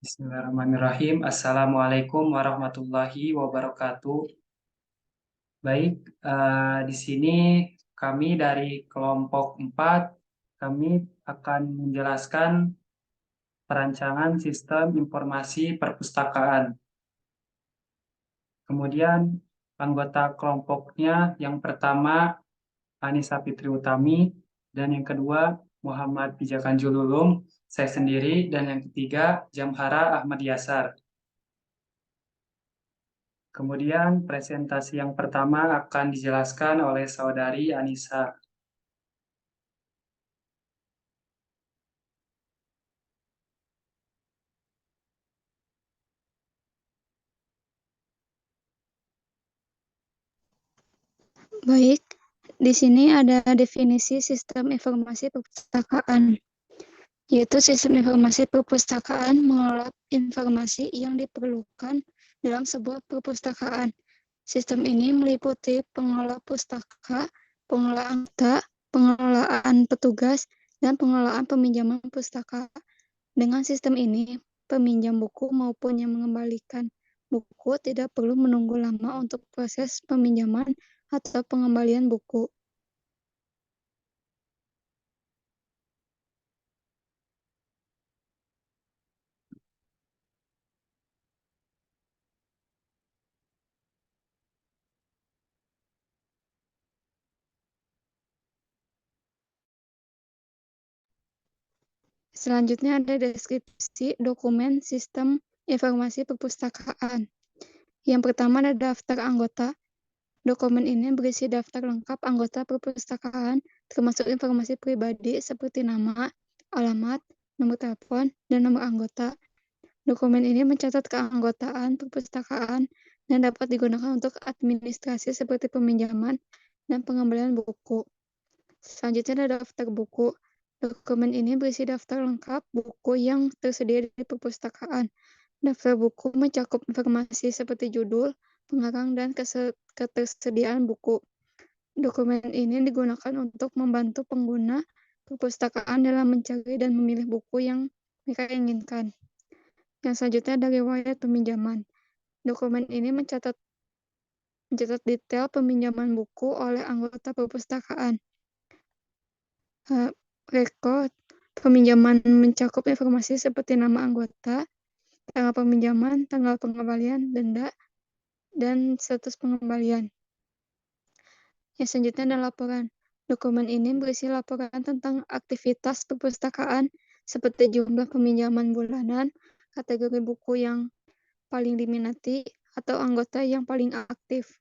Bismillahirrahmanirrahim. Assalamualaikum warahmatullahi wabarakatuh. Baik, di sini kami dari kelompok 4, kami akan menjelaskan perancangan sistem informasi perpustakaan. Kemudian anggota kelompoknya yang pertama Anissa Fitri Utami, dan yang kedua Muhammad Pijakan Jululung, saya sendiri, dan yang ketiga Jamhara Ahmad Yasar. Kemudian presentasi yang pertama akan dijelaskan oleh Saudari Anissa. Baik, di sini ada definisi sistem informasi perpustakaan, yaitu sistem informasi perpustakaan mengelola informasi yang diperlukan dalam sebuah perpustakaan. Sistem ini meliputi pengelola pustaka, pengelolaan data, pengelolaan petugas, dan pengelolaan peminjaman pustaka. Dengan sistem ini, peminjam buku maupun yang mengembalikan buku tidak perlu menunggu lama untuk proses peminjaman atau pengembalian buku. Selanjutnya ada deskripsi dokumen sistem informasi perpustakaan. Yang pertama ada daftar anggota. Dokumen ini berisi daftar lengkap anggota perpustakaan, termasuk informasi pribadi seperti nama, alamat, nomor telepon, dan nomor anggota. Dokumen ini mencatat keanggotaan perpustakaan dan dapat digunakan untuk administrasi seperti peminjaman dan pengembalian buku. Selanjutnya ada daftar buku. Dokumen ini berisi daftar lengkap buku yang tersedia di perpustakaan. Daftar buku mencakup informasi seperti judul, pengarang, dan ketersediaan buku. Dokumen ini digunakan untuk membantu pengguna perpustakaan dalam mencari dan memilih buku yang mereka inginkan. Yang selanjutnya ada riwayat peminjaman. Dokumen ini mencatat detail peminjaman buku oleh anggota perpustakaan. Rekod peminjaman mencakup informasi seperti nama anggota, tanggal peminjaman, tanggal pengembalian, denda, dan status pengembalian. Yang selanjutnya adalah laporan. Dokumen ini berisi laporan tentang aktivitas perpustakaan seperti jumlah peminjaman bulanan, kategori buku yang paling diminati, atau anggota yang paling aktif.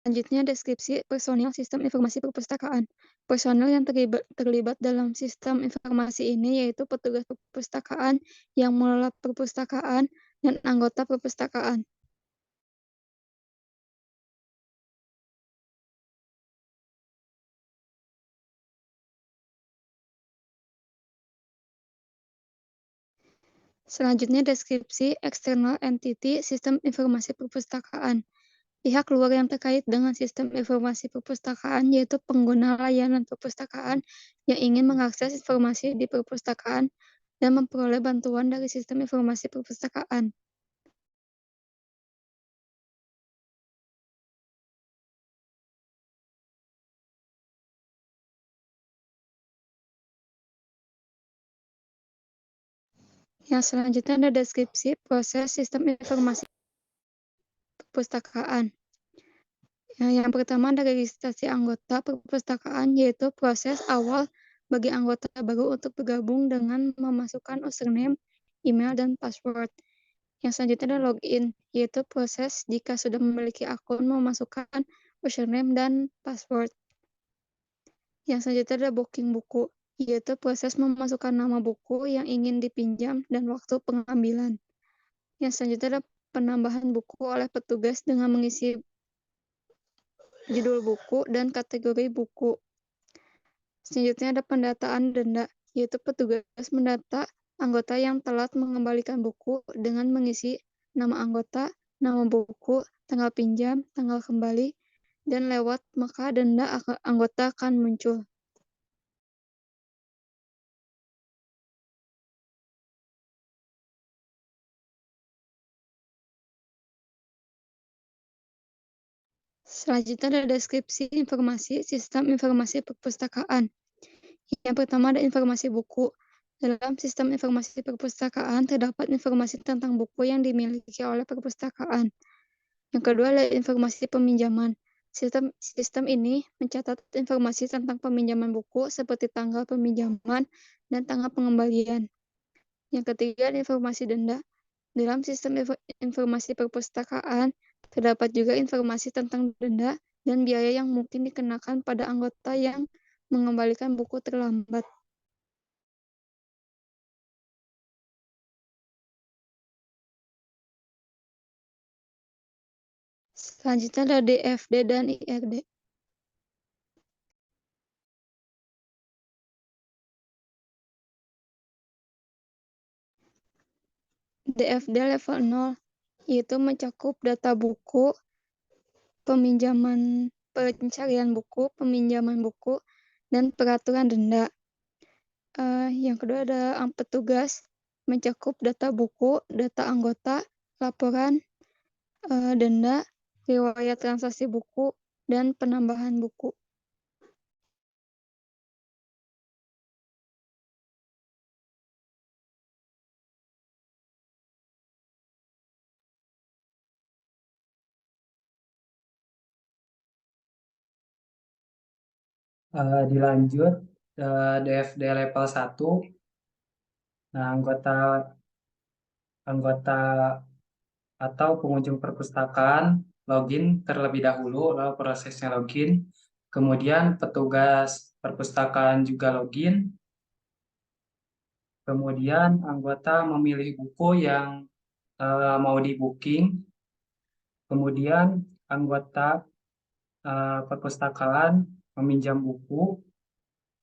Selanjutnya, deskripsi personil sistem informasi perpustakaan. Personil yang terlibat dalam sistem informasi ini yaitu petugas perpustakaan yang mengelola perpustakaan dan anggota perpustakaan. Selanjutnya, deskripsi eksternal entity sistem informasi perpustakaan. Pihak luar yang terkait dengan sistem informasi perpustakaan yaitu pengguna layanan perpustakaan yang ingin mengakses informasi di perpustakaan dan memperoleh bantuan dari sistem informasi perpustakaan. Yang selanjutnya ada deskripsi proses sistem informasi perpustakaan. Yang pertama ada registrasi anggota perpustakaan, yaitu proses awal bagi anggota baru untuk bergabung dengan memasukkan username, email, dan password. Yang selanjutnya ada login, yaitu proses jika sudah memiliki akun memasukkan username dan password. Yang selanjutnya ada booking buku, yaitu proses memasukkan nama buku yang ingin dipinjam dan waktu pengambilan. Yang selanjutnya ada penambahan buku oleh petugas dengan mengisi judul buku dan kategori buku. Selanjutnya ada pendataan denda, yaitu petugas mendata anggota yang telat mengembalikan buku dengan mengisi nama anggota, nama buku, tanggal pinjam, tanggal kembali, dan lewat, maka denda anggota akan muncul. Selanjutnya ada deskripsi informasi sistem informasi perpustakaan. Yang pertama ada informasi buku. Dalam sistem informasi perpustakaan terdapat informasi tentang buku yang dimiliki oleh perpustakaan. Yang kedua adalah informasi peminjaman. Sistem ini mencatat informasi tentang peminjaman buku seperti tanggal peminjaman dan tanggal pengembalian. Yang ketiga adalah informasi denda. Dalam sistem informasi perpustakaan terdapat juga informasi tentang denda dan biaya yang mungkin dikenakan pada anggota yang mengembalikan buku terlambat. Selanjutnya ada DFD dan IRD. DFD level 0 yaitu mencakup data buku, pencarian buku, peminjaman buku, dan peraturan denda. Yang kedua ada petugas, mencakup data buku, data anggota, laporan, denda, riwayat transaksi buku, dan penambahan buku. Dilanjut DFD level 1. Nah, anggota atau pengunjung perpustakaan login terlebih dahulu, lalu prosesnya login. Kemudian petugas perpustakaan juga login. Kemudian anggota memilih buku yang mau di booking. Kemudian anggota perpustakaan meminjam buku.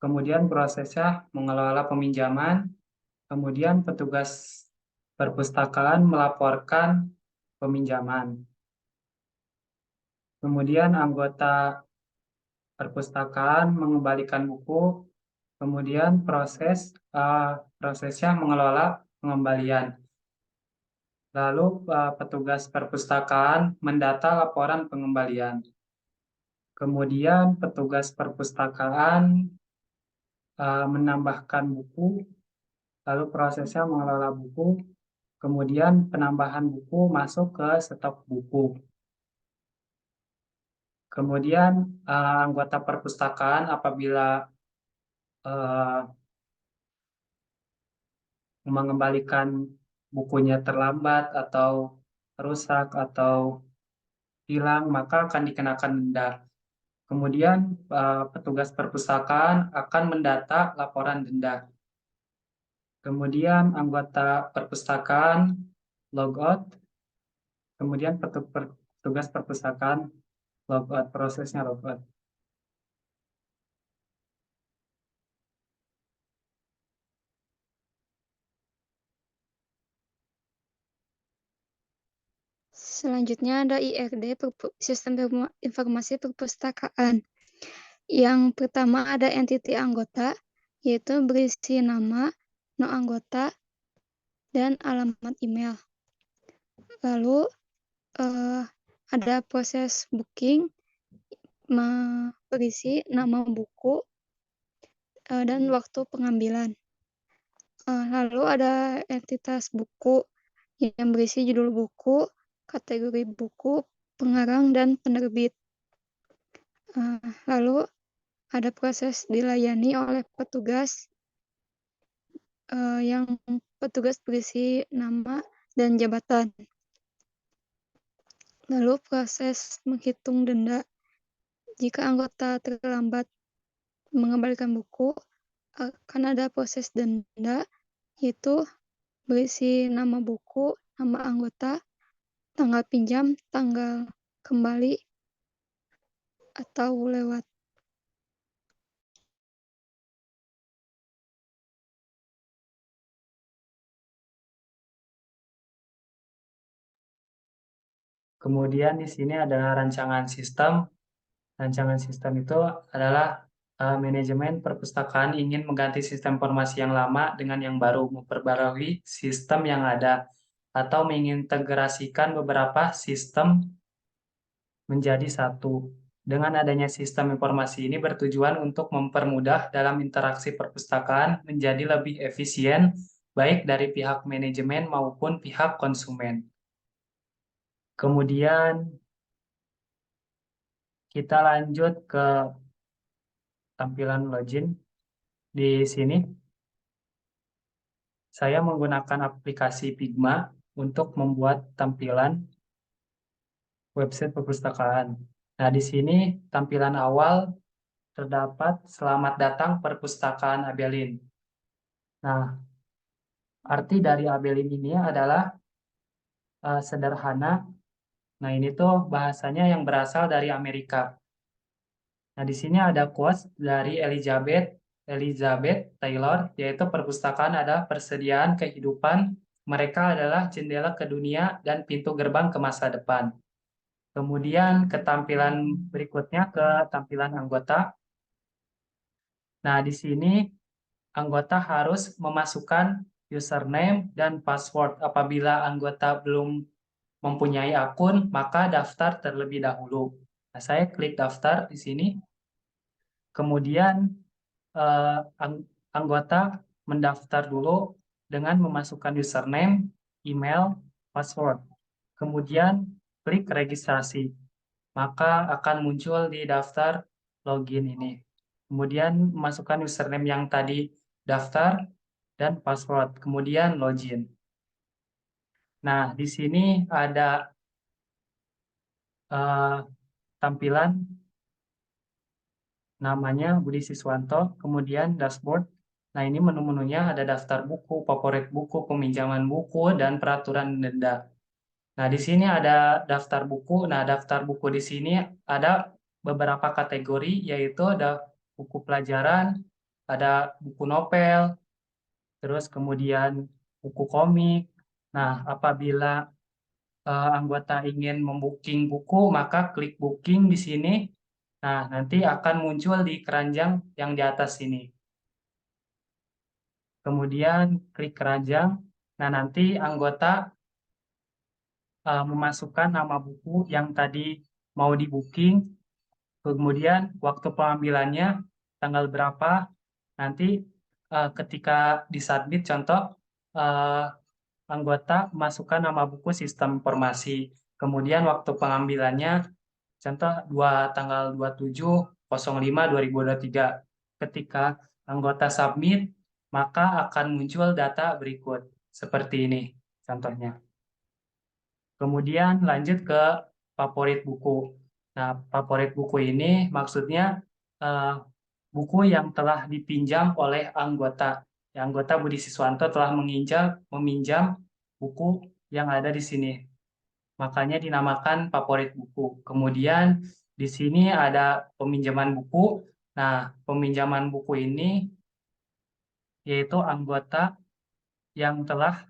Kemudian prosesnya mengelola peminjaman. Kemudian petugas perpustakaan melaporkan peminjaman. Kemudian anggota perpustakaan mengembalikan buku. Kemudian prosesnya mengelola pengembalian. Lalu petugas perpustakaan mendata laporan pengembalian. Kemudian petugas perpustakaan menambahkan buku, lalu prosesnya mengelola buku, kemudian penambahan buku masuk ke stok buku. Kemudian anggota perpustakaan apabila mengembalikan bukunya terlambat atau rusak atau hilang, maka akan dikenakan denda. Kemudian petugas perpustakaan akan mendata laporan denda. Kemudian anggota perpustakaan logout. Kemudian petugas perpustakaan logout, prosesnya logout. Selanjutnya ada IRD, Sistem Informasi Perpustakaan. Yang pertama ada entity anggota, yaitu berisi nama, no anggota, dan alamat email. Lalu ada proses booking, berisi nama buku, dan waktu pengambilan. Lalu ada entitas buku yang berisi judul buku, kategori buku, pengarang, dan penerbit. Lalu ada proses dilayani oleh petugas yang petugas berisi nama dan jabatan. Lalu proses menghitung denda. Jika anggota terlambat mengembalikan buku, akan ada proses denda, yaitu berisi nama buku, nama anggota, tanggal pinjam, tanggal kembali, atau lewat. Kemudian di sini ada rancangan sistem. Rancangan sistem itu adalah manajemen perpustakaan ingin mengganti sistem informasi yang lama dengan yang baru, memperbarui sistem yang ada, atau mengintegrasikan beberapa sistem menjadi satu. Dengan adanya sistem informasi ini bertujuan untuk mempermudah dalam interaksi perpustakaan menjadi lebih efisien, baik dari pihak manajemen maupun pihak konsumen. Kemudian kita lanjut ke tampilan login. Di sini saya menggunakan aplikasi Figma untuk membuat tampilan website perpustakaan. Nah, di sini tampilan awal terdapat "Selamat datang Perpustakaan Abelin". Nah, arti dari Abelin ini adalah sederhana. Nah, ini tuh bahasanya yang berasal dari Amerika. Nah, di sini ada quotes dari Elizabeth Taylor, yaitu perpustakaan adalah persediaan kehidupan, mereka adalah jendela ke dunia dan pintu gerbang ke masa depan. Kemudian ketampilan berikutnya ke tampilan anggota. Nah, di sini anggota harus memasukkan username dan password. Apabila anggota belum mempunyai akun, maka daftar terlebih dahulu. Nah, saya klik daftar di sini. Kemudian eh, anggota mendaftar dulu dengan memasukkan username, email, password. Kemudian klik registrasi, maka akan muncul di daftar login ini. Kemudian masukkan username yang tadi daftar dan password, kemudian login. Nah, di sini ada eh, tampilan namanya Budi Siswanto, kemudian dashboard. Nah, ini menu-menunya ada daftar buku, favorit buku, peminjaman buku, dan peraturan denda. Nah, di sini ada daftar buku. Nah, daftar buku di sini ada beberapa kategori, yaitu ada buku pelajaran, ada buku novel, terus kemudian buku komik. Nah, apabila anggota ingin membooking buku, maka klik booking di sini. Nah, nanti akan muncul di keranjang yang di atas sini. Kemudian klik keranjang. Nah, nanti anggota memasukkan nama buku yang tadi mau di booking, kemudian waktu pengambilannya, tanggal berapa, nanti ketika disubmit contoh, eh, anggota masukkan nama buku sistem informasi, kemudian waktu pengambilannya, contoh tanggal 27.05.2023. Ketika anggota submit, maka akan muncul data berikut, seperti ini contohnya. Kemudian lanjut ke favorit buku. Nah, favorit buku ini maksudnya eh, buku yang telah dipinjam oleh anggota. Ya, anggota Budi Siswanto telah meminjam buku yang ada di sini. Makanya dinamakan favorit buku. Kemudian di sini ada peminjaman buku. Nah, peminjaman buku ini yaitu anggota yang telah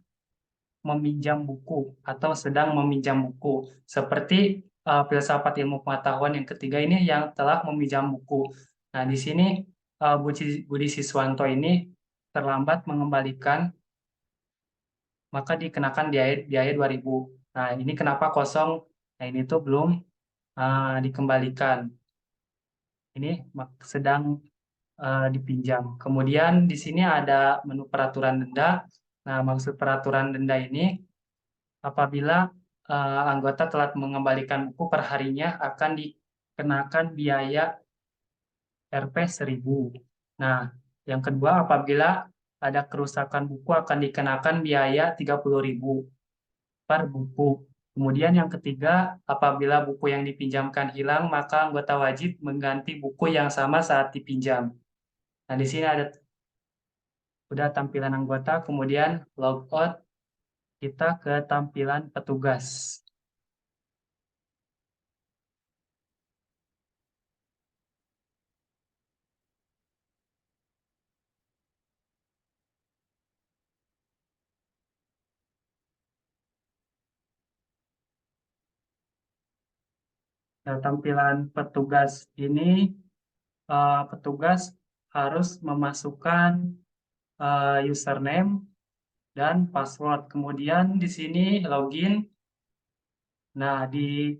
meminjam buku atau sedang meminjam buku. Seperti filsafat ilmu pengetahuan yang ketiga ini yang telah meminjam buku. Nah, di sini Budi Siswanto ini terlambat mengembalikan, maka dikenakan biaya 2.000. Nah, ini kenapa kosong? Nah, ini tuh belum dikembalikan. Ini sedang dipinjam. Kemudian di sini ada menu peraturan denda. Nah, maksud peraturan denda ini apabila anggota telah mengembalikan buku perharinya akan dikenakan biaya Rp 1.000. Nah, yang kedua apabila ada kerusakan buku akan dikenakan biaya 30.000 per buku. Kemudian yang ketiga, apabila buku yang dipinjamkan hilang, maka anggota wajib mengganti buku yang sama saat dipinjam. Nah, di sini udah tampilan anggota, kemudian logout, kita ke tampilan petugas. Ya, tampilan petugas ini, petugas harus memasukkan username dan password. Kemudian di sini login. Nah, di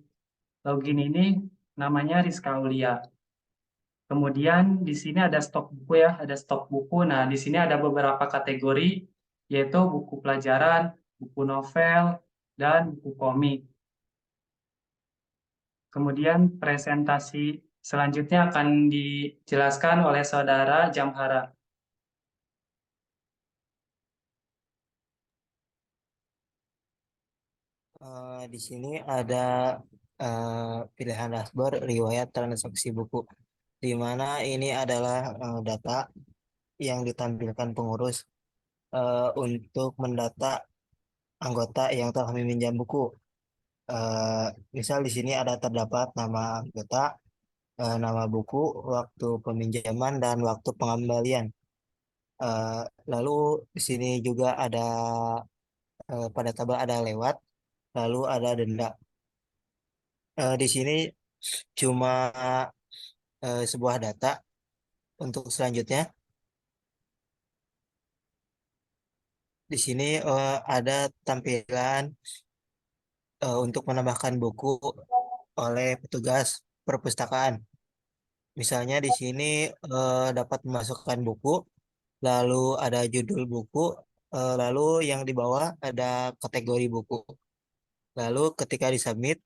login ini namanya Rizka Aulia. Kemudian di sini ada stok buku ya, ada stok buku. Nah, di sini ada beberapa kategori, yaitu buku pelajaran, buku novel, dan buku komik. Kemudian presentasi selanjutnya akan dijelaskan oleh Saudara Jamhara. Di sini ada pilihan dashboard riwayat transaksi buku, di mana ini adalah data yang ditampilkan pengurus untuk mendata anggota yang telah meminjam buku. Eh, Misal di sini ada terdapat nama anggota, nama buku, waktu peminjaman, dan waktu pengembalian. Eh, Lalu di sini juga ada pada tabel ada lewat, lalu ada denda. Di sini cuma sebuah data. Untuk selanjutnya, di sini ada tampilan untuk menambahkan buku oleh petugas perpustakaan. Misalnya di sini dapat memasukkan buku, lalu ada judul buku, lalu yang di bawah ada kategori buku. Lalu ketika disubmit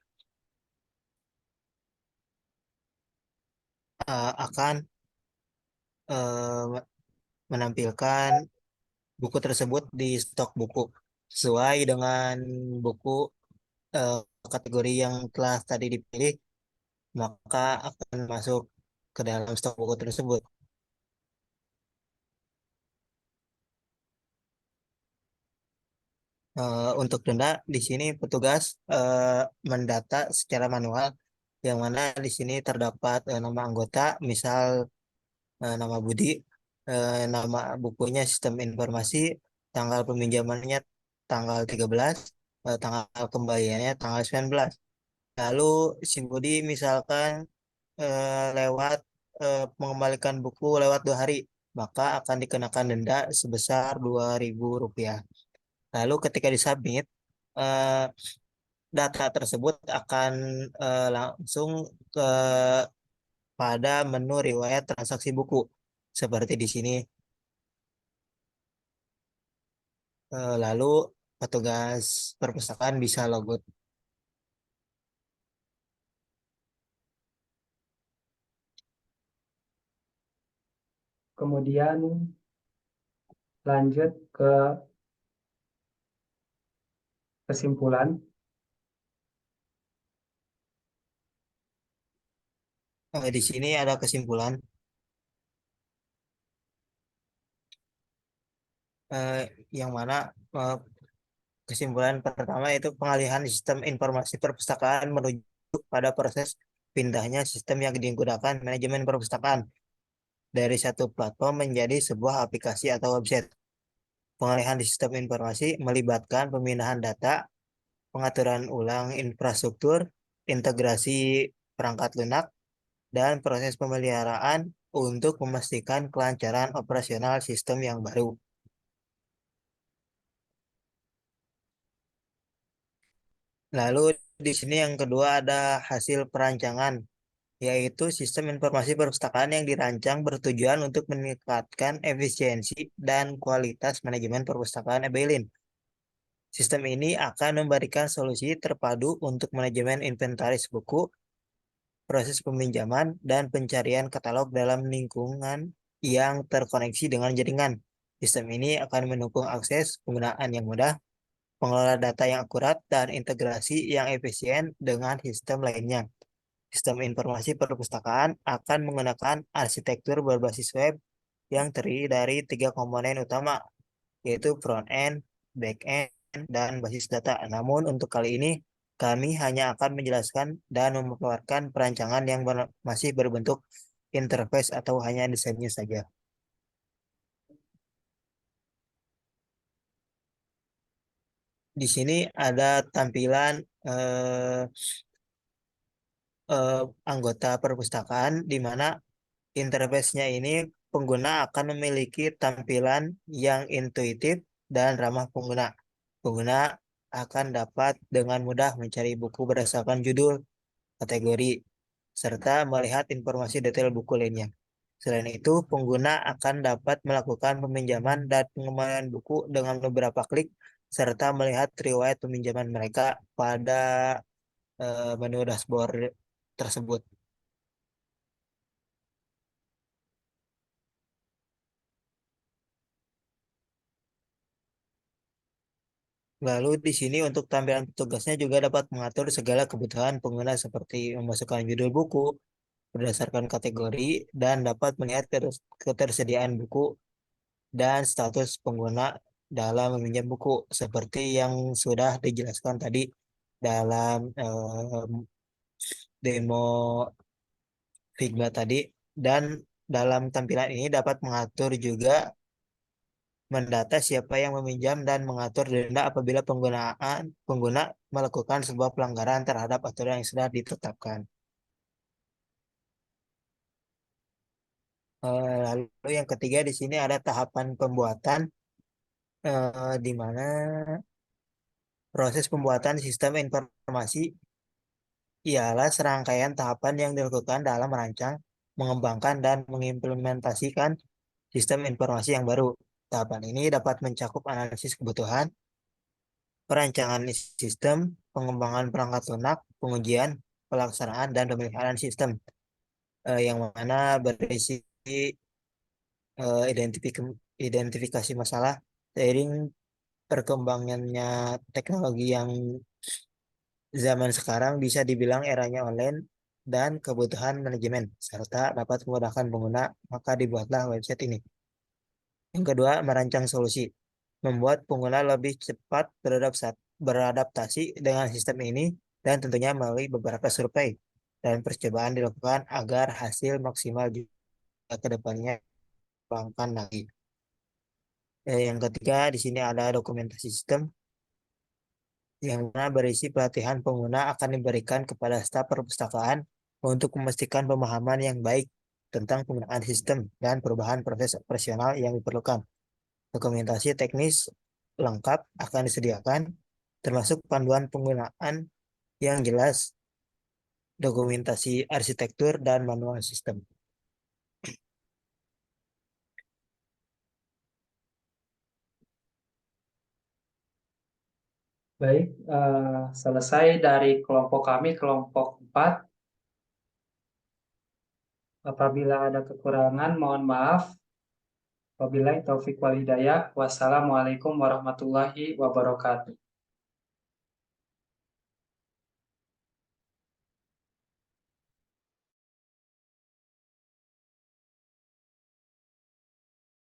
akan eh, menampilkan buku tersebut di stok buku sesuai dengan buku eh, kategori yang telah tadi dipilih, maka akan masuk ke dalam stok buku tersebut. Untuk denda, di sini petugas mendata secara manual, yang mana di sini terdapat nama anggota, misal nama Budi, nama bukunya sistem informasi, tanggal peminjamannya tanggal 13, tanggal kembaliannya tanggal 19. Lalu si Budi misalkan lewat mengembalikan buku lewat 2 hari, maka akan dikenakan denda sebesar Rp2.000. Lalu ketika disubmit, eh, data tersebut akan langsung ke pada menu riwayat transaksi buku. Seperti di sini. Lalu petugas perpustakaan bisa logout. Kemudian lanjut ke kesimpulan. Di sini ada kesimpulan, eh, yang mana eh, kesimpulan pertama itu pengalihan sistem informasi perpustakaan menuju pada proses pindahnya sistem yang digunakan manajemen perpustakaan dari satu platform menjadi sebuah aplikasi atau website. Pengalihan di sistem informasi melibatkan pemindahan data, pengaturan ulang infrastruktur, integrasi perangkat lunak, dan proses pemeliharaan untuk memastikan kelancaran operasional sistem yang baru. Lalu di sini yang kedua ada hasil perancangan, yaitu sistem informasi perpustakaan yang dirancang bertujuan untuk meningkatkan efisiensi dan kualitas manajemen perpustakaan Ebeilin. Sistem ini akan memberikan solusi terpadu untuk manajemen inventaris buku, proses peminjaman, dan pencarian katalog dalam lingkungan yang terkoneksi dengan jaringan. Sistem ini akan mendukung akses penggunaan yang mudah, pengelola data yang akurat, dan integrasi yang efisien dengan sistem lainnya. Sistem informasi perpustakaan akan menggunakan arsitektur berbasis web yang terdiri dari 3 komponen utama, yaitu front-end, back-end, dan basis data. Namun untuk kali ini, kami hanya akan menjelaskan dan memaparkan perancangan yang masih berbentuk interface atau hanya desainnya saja. Di sini ada tampilan anggota perpustakaan di mana interface-nya ini pengguna akan memiliki tampilan yang intuitif dan ramah pengguna. Pengguna akan dapat dengan mudah mencari buku berdasarkan judul, kategori, serta melihat informasi detail buku lainnya. Selain itu, pengguna akan dapat melakukan peminjaman dan pengembalian buku dengan beberapa klik, serta melihat riwayat peminjaman mereka pada menu dashboard tersebut. Lalu di sini untuk tampilan petugasnya juga dapat mengatur segala kebutuhan pengguna seperti memasukkan judul buku berdasarkan kategori dan dapat melihat ketersediaan buku dan status pengguna dalam meminjam buku seperti yang sudah dijelaskan tadi dalam demo Figma tadi, dan dalam tampilan ini dapat mengatur juga mendata siapa yang meminjam dan mengatur denda apabila pengguna melakukan sebuah pelanggaran terhadap aturan yang sudah ditetapkan. Lalu yang ketiga di sini ada tahapan pembuatan, di mana proses pembuatan sistem informasi ialah serangkaian tahapan yang dilakukan dalam merancang, mengembangkan, dan mengimplementasikan sistem informasi yang baru. Tahapan ini dapat mencakup analisis kebutuhan, perancangan sistem, pengembangan perangkat lunak, pengujian, pelaksanaan, dan pemeliharaan sistem, yang mana berisi identifikasi masalah seiring perkembangannya teknologi yang zaman sekarang bisa dibilang eranya online dan kebutuhan manajemen, serta dapat memudahkan pengguna, maka dibuatlah website ini. Yang kedua, merancang solusi. Membuat pengguna lebih cepat beradaptasi dengan sistem ini dan tentunya melalui beberapa survei dan percobaan dilakukan agar hasil maksimal juga ke depannya dikembangkan lagi. Yang ketiga, di sini ada dokumentasi sistem yang mana berisi pelatihan pengguna akan diberikan kepada staf perpustakaan untuk memastikan pemahaman yang baik tentang penggunaan sistem dan perubahan proses operasional yang diperlukan. Dokumentasi teknis lengkap akan disediakan, termasuk panduan penggunaan yang jelas, dokumentasi arsitektur, dan manual sistem. Baik, selesai dari kelompok kami, kelompok 4. Apabila ada kekurangan, mohon maaf. Wabillahi taufiq wal hidayah. Wassalamualaikum warahmatullahi wabarakatuh.